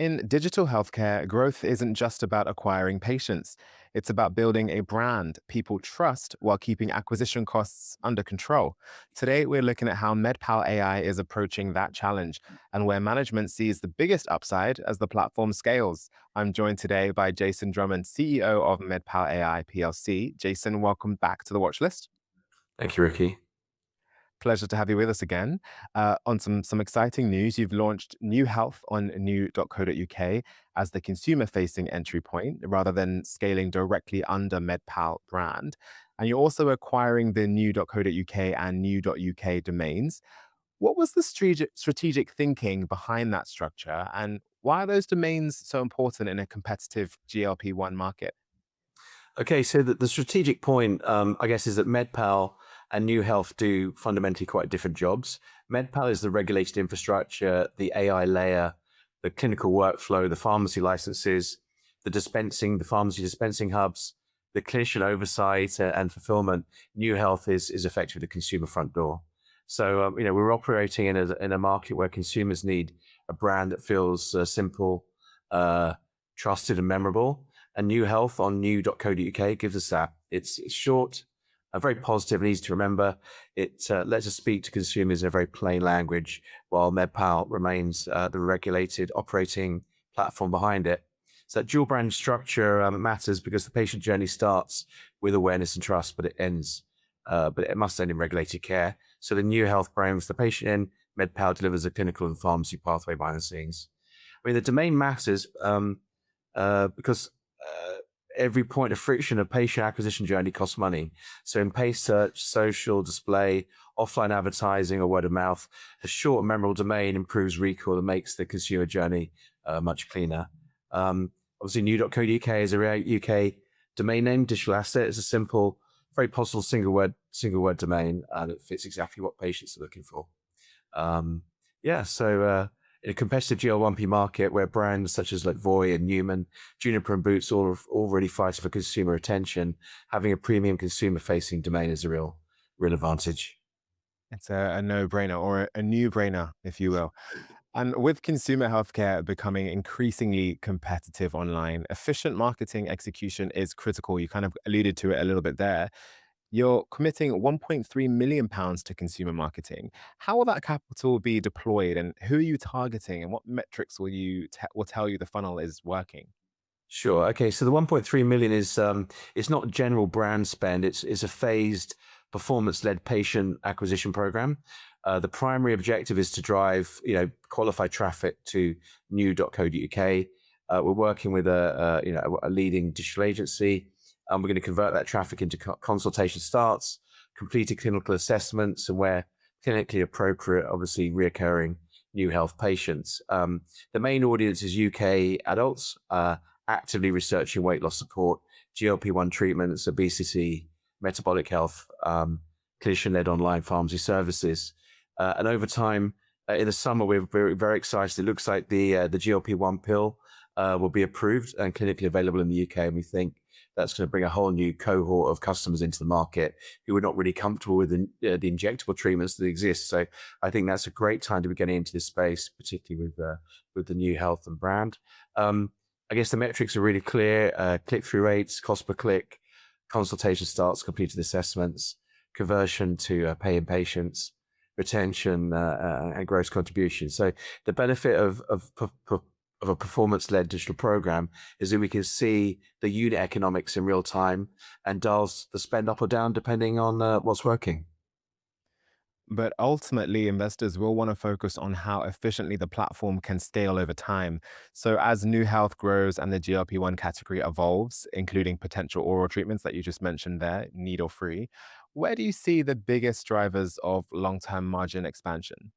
In digital healthcare, growth isn't just about acquiring patients. It's about building a brand people trust while keeping acquisition costs under control. Today, we're looking at how MedPal AI is approaching that challenge and where management sees the biggest upside as the platform scales. I'm joined today by Jason Drummond, CEO of MedPal AI PLC. Jason, welcome back to the watch list. Thank you, Ricky. Pleasure to have you with us again. On some exciting news, you've launched New Health on new.co.uk as the consumer-facing entry point rather than scaling directly under MedPal brand. And you're also acquiring the new.co.uk and new.uk domains. What was the strategic thinking behind that structure, and why are those domains so important in a competitive GLP-1 market? Okay, so the strategic point, I guess, is that MedPal and New Health do fundamentally quite different jobs. MedPal is the regulated infrastructure, the AI layer, the clinical workflow, the pharmacy licenses, the pharmacy dispensing hubs, the clinician oversight and fulfillment. New Health is effectively the consumer front door. So, we're operating in a market where consumers need a brand that feels simple, trusted, and memorable. And New Health on new.co.uk gives us that. It's short, very positive and easy to remember. It lets us speak to consumers in a very plain language, while MedPal remains the regulated operating platform behind it. So that dual brand structure matters because the patient journey starts with awareness and trust, but it must end in regulated care. So the New Health brings the patient in, MedPal delivers a clinical and pharmacy pathway behind the scenes. I mean, the domain matters because every point of friction of patient acquisition journey costs money. So in paid search, social display, offline advertising, or word of mouth, a short and memorable domain improves recall and makes the consumer journey much cleaner. Obviously, new.co.uk is a UK domain name, digital asset. It's a simple, very possible single word domain that fits exactly what patients are looking for. So in a competitive GL1P market where brands such as like Voy and Newman, Juniper and Boots all already fighting for consumer attention, having a premium consumer-facing domain is a real advantage. It's a no-brainer or a new-brainer, if you will. And with consumer healthcare becoming increasingly competitive online, efficient marketing execution is critical. You kind of alluded to it a little bit there. You're committing 1.3 million pounds to consumer marketing. How will that capital be deployed, and who are you targeting, and what metrics will tell you the funnel is working? Sure. Okay. So the 1.3 million is it's not general brand spend. It's a phased performance-led patient acquisition program. The primary objective is to drive qualified traffic to new.co.uk. We're working with a leading digital agency, and we're going to convert that traffic into consultation starts, completed clinical assessments, and where clinically appropriate, obviously reoccurring New Health patients. The main audience is UK adults. Actively researching weight loss support, GLP-1 treatments, obesity, metabolic health, clinician-led online pharmacy services. And over time, in the summer, we're very, very excited. It looks like the GLP-1 pill will be approved and clinically available in the UK. And we think that's going to bring a whole new cohort of customers into the market who are not really comfortable with the injectable treatments that exist. So I think that's a great time to be getting into this space, particularly with the New Health and brand. I guess the metrics are really clear, click-through rates, cost per click, consultation starts, completed assessments, conversion to paying patients, retention, and gross contribution. So the benefit of a performance-led digital program is that we can see the unit economics in real time and dials the spend up or down depending on what's working. But ultimately, investors will want to focus on how efficiently the platform can scale over time. So, as new health grows and the GLP-1 category evolves, including potential oral treatments that you just mentioned there, needle free, where do you see the biggest drivers of long term margin expansion?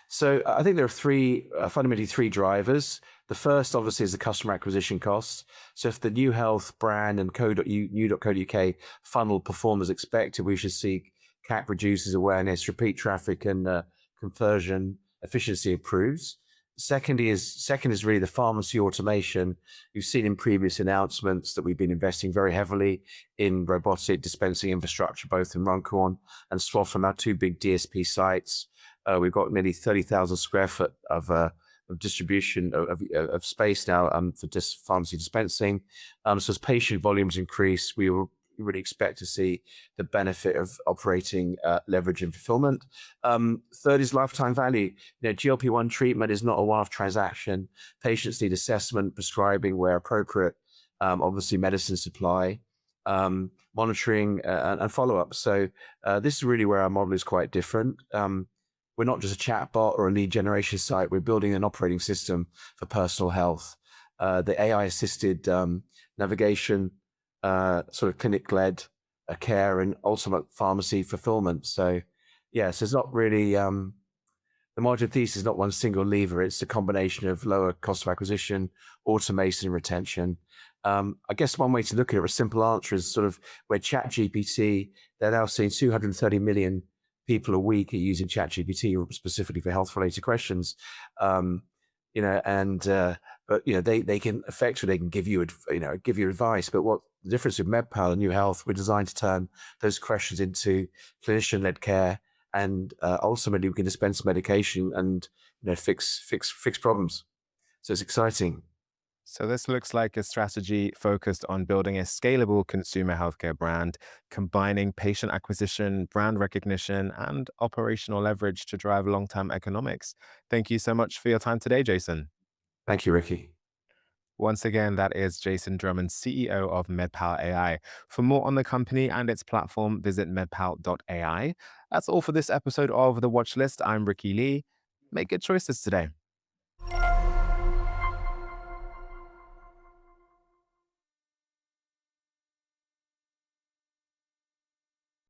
So I think there are fundamentally three drivers. The first, obviously, is the customer acquisition costs. So if the New Health brand and new.co.uk funnel perform as expected, we should see CAC reduces, awareness, repeat traffic, and conversion efficiency improves. Second is really the pharmacy automation. You've seen in previous announcements that we've been investing very heavily in robotic dispensing infrastructure, both in Runcorn and Swaffham, our two big DSP sites. We've got nearly 30,000 square foot of of distribution of space now for pharmacy dispensing. So as patient volumes increase, we will really expect to see the benefit of operating leverage and fulfillment. Third is lifetime value. GLP-1 treatment is not a one-off transaction. Patients need assessment, prescribing where appropriate, obviously medicine supply, monitoring, and follow-up. So this is really where our model is quite different. We're not just a chatbot or a lead generation site. We're building an operating system for personal health. The AI-assisted navigation, sort of clinic-led care, and ultimate pharmacy fulfillment. So, yes, it's not really the margin thesis is not one single lever. It's a combination of lower cost of acquisition, automation, and retention. I guess one way to look at it, a simple answer is sort of where ChatGPT, they're now seeing 230 million people a week are using ChatGPT specifically for health-related questions. But they can effectively they can give you give you advice. But what the difference with MedPal and New Health, we're designed to turn those questions into clinician-led care, and ultimately we can dispense medication and fix problems. So it's exciting. So this looks like a strategy focused on building a scalable consumer healthcare brand, combining patient acquisition, brand recognition, and operational leverage to drive long-term economics. Thank you so much for your time today, Jason. Thank you, Ricky. Once again, that is Jason Drummond, CEO of MedPal AI. For more on the company and its platform, visit medpal.ai. That's all for this episode of The Watch List. I'm Ricky Lee. Make good choices today.